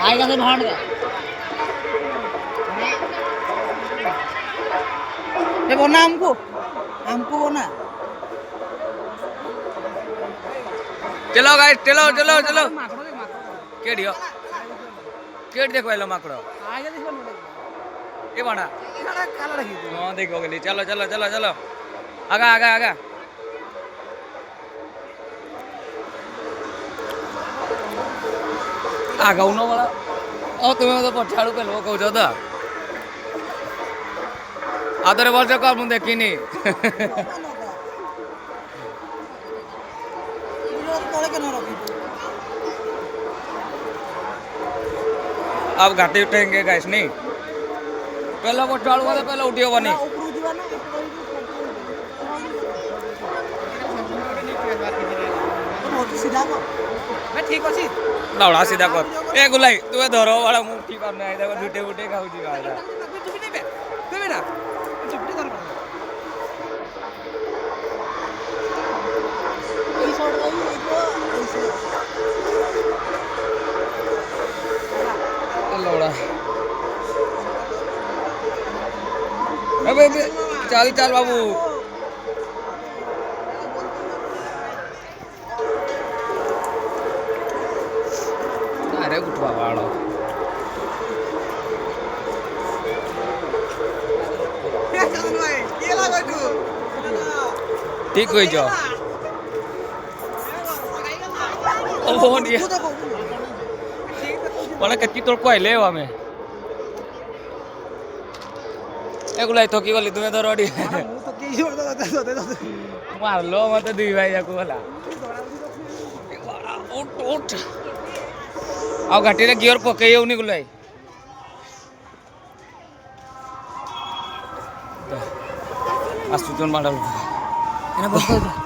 आएगा से भाड़ दे ये बोना हमको बोना चलो गाइस चलो चलो चलो केडियो केड देखो एलो माकड़ो आएगा दिस बोना ए बना काला रखी हां देखो गली चलो चलो चलो चलो आगा आगा आगा आगा उनो वाला ओ तुम्हें तो पछाड़ू पे लोग कहू तो आदरे बोल कर मुझे देखिनी अब घाटी उठेंगे गाइस नहीं पहला पछाड़ू वाला पहला उठियो बनी ठीक अच्छी दौड़ा सीधा कर ए गुलाई तुम्हें धरो वाला मुंह ठीक करना है देखो झूठे बूटे खाऊ जी गाइस लौड़ा अबे चल चल बाबू अरे उठवा वालो ठीक हो जो ओ दिया वाला कच्ची तोड़ को ले हमें एगुलाई तो की वाली तुम्हें तो रोडी मार लो मत दी भाई जाको वाला उठ उठ आओ घाटी रे गियर पके उनी गुलाई आसुचन माडल एना बस